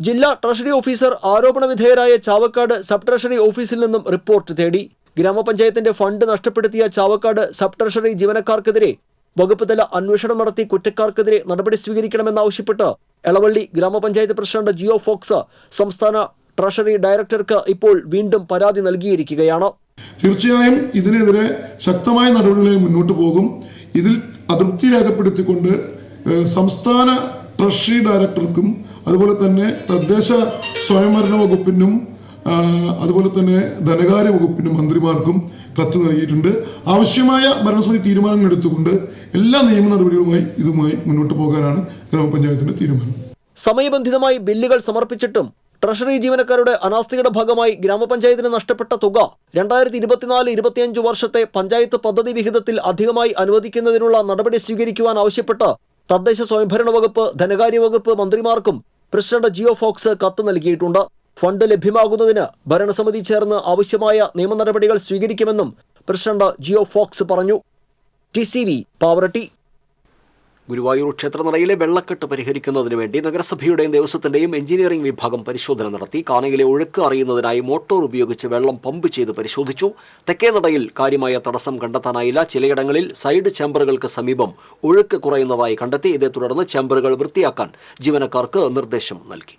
ജില്ലാ ട്രഷറി ഓഫീസർ ആരോപണ വിധേയരായ ചാവക്കാട് സബ് ട്രഷറി ഓഫീസിൽ നിന്നും റിപ്പോർട്ട് തേടി. ഗ്രാമപഞ്ചായത്തിന്റെ ഫണ്ട് നഷ്ടപ്പെടുത്തിയ ചാവക്കാട് സബ് ട്രഷറി ജീവനക്കാർക്കെതിരെ വകുപ്പ് തല അന്വേഷണം നടത്തി കുറ്റക്കാർക്കെതിരെ നടപടി സ്വീകരിക്കണമെന്നാവശ്യപ്പെട്ട് എളവള്ളി ഗ്രാമപഞ്ചായത്ത് പ്രസിഡന്റ് ജിയോ ഫോക്സ് സംസ്ഥാന ട്രഷറി ഡയറക്ടർക്ക് ഇപ്പോൾ വീണ്ടും പരാതി നൽകിയിരിക്കുകയാണ്. തീർച്ചയായും ഇതിനെതിരെ ശക്തമായ നടപടികളുമായി മുന്നോട്ട് പോകും. ഇതിൽ അതൃപ്തി രേഖപ്പെടുത്തിക്കൊണ്ട് സംസ്ഥാന ട്രഷറി ഡയറക്ടർക്കും അതുപോലെ തന്നെ തദ്ദേശ സ്വയംഭരണ വകുപ്പിനും അതുപോലെ തന്നെ ധനകാര്യ വകുപ്പിനും മന്ത്രിമാർക്കും കത്ത് നൽകിയിട്ടുണ്ട്. ആവശ്യമായ ഭരണസമിതി തീരുമാനങ്ങൾ എടുത്തുകൊണ്ട് എല്ലാ നിയമ നടപടികളുമായി മുന്നോട്ട് പോകാനാണ് ഗ്രാമപഞ്ചായത്തിന്റെ തീരുമാനം. സമയബന്ധിതമായി ബില്ലുകൾ സമർപ്പിച്ചിട്ടും ട്രഷറി ജീവനക്കാരുടെ അനാസ്ഥയുടെ ഭാഗമായി ഗ്രാമപഞ്ചായത്തിന് നഷ്ടപ്പെട്ട തുക 2024-25 വർഷത്തെ പഞ്ചായത്ത് പദ്ധതി വിഹിതത്തിൽ അധികമായി അനുവദിക്കുന്നതിനുള്ള നടപടി സ്വീകരിക്കുവാൻ ആവശ്യപ്പെട്ട് തദ്ദേശ സ്വയംഭരണ വകുപ്പ്, ധനകാര്യ വകുപ്പ് മന്ത്രിമാർക്കും പ്രസിഡന്റ് ജിയോ ഫോക്സ് കത്ത് നൽകിയിട്ടുണ്ട്. ഫണ്ട് ലഭ്യമാകുന്നതിന് ഭരണസമിതി ചേർന്ന് ആവശ്യമായ നിയമ നടപടികൾ സ്വീകരിക്കുമെന്നും പ്രസിഡന്റ് ജിയോ ഫോക്സ് പറഞ്ഞു. TCV പാവറട്ടി. ഗുരുവായൂർ ക്ഷേത്രനടയിലെ വെള്ളക്കെട്ട് പരിഹരിക്കുന്നതിന് വേണ്ടി നഗരസഭയുടെയും ദേവസ്വത്തിന്റെയും എഞ്ചിനീയറിംഗ് വിഭാഗം പരിശോധന നടത്തി. കാനയിലെ ഒഴുക്ക് അറിയുന്നതിനായി മോട്ടോർ ഉപയോഗിച്ച് വെള്ളം പമ്പ് ചെയ്ത് പരിശോധിച്ചു. തെക്കേ നടയിൽ കാര്യമായ തടസ്സം കണ്ടെത്താനായില്ല. ചിലയിടങ്ങളിൽ സൈഡ് ചേംബറുകൾക്ക് സമീപം ഒഴുക്ക് കുറയുന്നതായി കണ്ടെത്തി. ഇതേ തുടർന്ന് ചേംബറുകൾ വൃത്തിയാക്കാൻ ജീവനക്കാർക്ക് നിർദ്ദേശം നൽകി.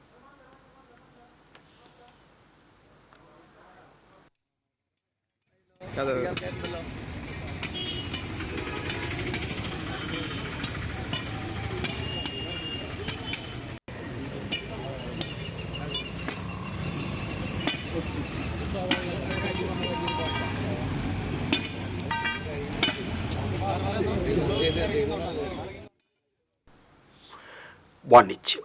വാണിജ്യം.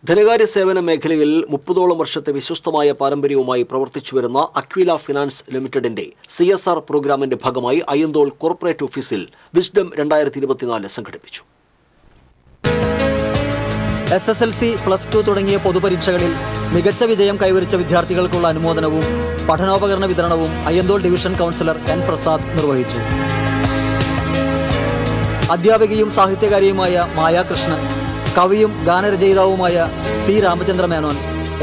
ധനകാര്യ സേവന മേഖലയിൽ 30ഓളം വർഷത്തെ വിശ്വസ്തമായ പാരമ്പര്യവുമായി പ്രവർത്തിച്ചുവരുന്ന അക്വില ഫിനാൻസ് ലിമിറ്റഡിന്റെ CSR പ്രോഗ്രാമിന്റെ ഭാഗമായി അയ്യന്തോൾ കോർപ്പറേറ്റ് ഓഫീസിൽ വിസ്ഡം 2024 സംഘടിപ്പിച്ചു. SSLC, +2 തുടങ്ങിയ പൊതുപരീക്ഷകളിൽ മികച്ച വിജയം കൈവരിച്ച വിദ്യാർത്ഥികൾക്കുള്ള അനുമോദനവും പഠനോപകരണ വിതരണവും Ayyanthole division councillor N. Prasad നിർവഹിച്ചു. അധ്യാപികയും സാഹിത്യകാരിയുമായ മായാകൃഷ്ണൻ, കവിയും ഗാനരചയിതാവുമായ C. രാമചന്ദ്ര മേനോൻ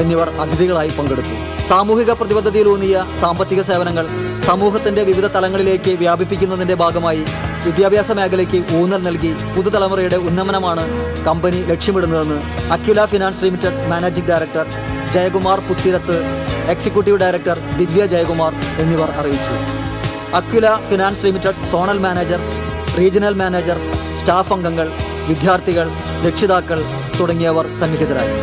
എന്നിവർ അതിഥികളായി പങ്കെടുത്തു. സാമൂഹിക പ്രതിബദ്ധതയിലൂന്നിയ സാമ്പത്തിക സേവനങ്ങൾ സമൂഹത്തിന്റെ വിവിധ തലങ്ങളിലേക്ക് വ്യാപിപ്പിക്കുന്നതിന്റെ ഭാഗമായി വിദ്യാഭ്യാസ മേഖലയ്ക്ക് ഊന്നൽ നൽകി പുതുതലമുറയുടെ ഉന്നമനമാണ് കമ്പനി ലക്ഷ്യമിടുന്നതെന്ന് Aquila Finance Limited managing director Jayakumar Puthirath, executive director Divya Jayakumar എന്നിവർ അറിയിച്ചു. Aquila Finance Limited zonal manager, regional manager, staff അംഗങ്ങൾ, വിദ്യാർത്ഥികൾ, രക്ഷിതാക്കൾ തുടങ്ങിയവർ സന്നിഹിതരായി.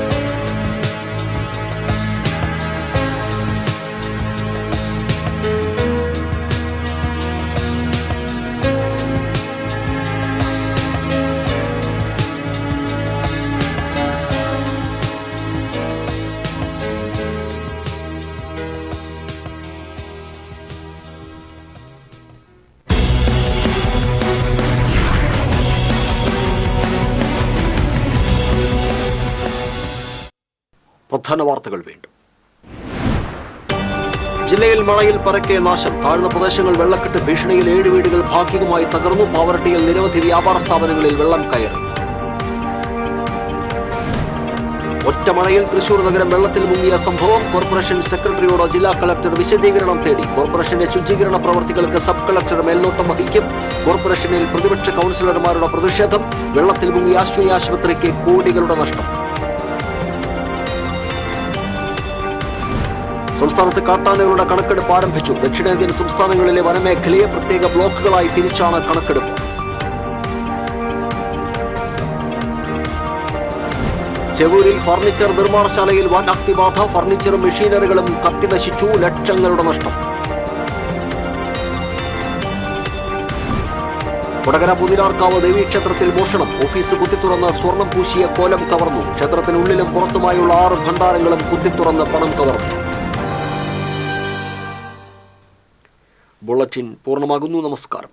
പ്രധാന വാർത്തകൾ വീണ്ടും. ജില്ലയിൽ മഴയിൽ പരക്കെ നാശം. താഴ്ന്ന പ്രദേശങ്ങൾ വെള്ളക്കെട്ട് ഭീഷണിയിൽ 7 വീടുകൾ ഭാഗികമായി തകർന്നു. പാവറട്ടിയിൽ നിരവധി വ്യാപാര സ്ഥാപനങ്ങളിൽ വെള്ളം കയറി. ഒറ്റമഴയിൽ തൃശൂർ നഗരം വെള്ളത്തിൽ മുങ്ങിയ സംഭവം. കോർപ്പറേഷൻ സെക്രട്ടറിയോട് ജില്ലാ കളക്ടർ വിശദീകരണം തേടി. കോർപ്പറേഷന്റെ ശുചീകരണ പ്രവർത്തികൾക്ക് സബ് കളക്ടർ മേൽനോട്ടം വഹിക്കും. കോർപ്പറേഷനിൽ പ്രതിപക്ഷ കൗൺസിലർമാരുടെ പ്രതിഷേധം. വെള്ളത്തിൽ മുങ്ങിയ അശ്വിനി ആശുപത്രിക്ക് കോടികളുടെ നഷ്ടം. സംസ്ഥാനത്ത് കാട്ടാനകളുടെ കണക്കെടുപ്പ് ആരംഭിച്ചു. ദക്ഷിണേന്ത്യൻ സംസ്ഥാനങ്ങളിലെ വനമേഖലയെ പ്രത്യേക ബ്ലോക്കുകളായി തിരിച്ചാണ് കണക്കെടുപ്പ്. ചെവൂരിൽ ഫർണിച്ചർ നിർമ്മാണശാലയിൽ വൻ അഗ്നിബാധ. ഫർണിച്ചറും മെഷീനറികളും കത്തിനശിച്ചു. ലക്ഷങ്ങളുടെ നഷ്ടം. കൊടകര പുതിനാർക്കാവ് ദേവീക്ഷേത്രത്തിൽ മോഷണം. ഓഫീസ് കുത്തിത്തുറന്ന് സ്വർണം പൂശിയ കോലം കവർന്നു. ക്ഷേത്രത്തിനുള്ളിലും പുറത്തുമായുള്ള 6 ഭണ്ഡാരങ്ങളും കുത്തിത്തുറന്ന് പണം കവർന്നു. ബുള്ളറ്റിൻ പൂർണ്ണമാകുന്നു. നമസ്കാരം.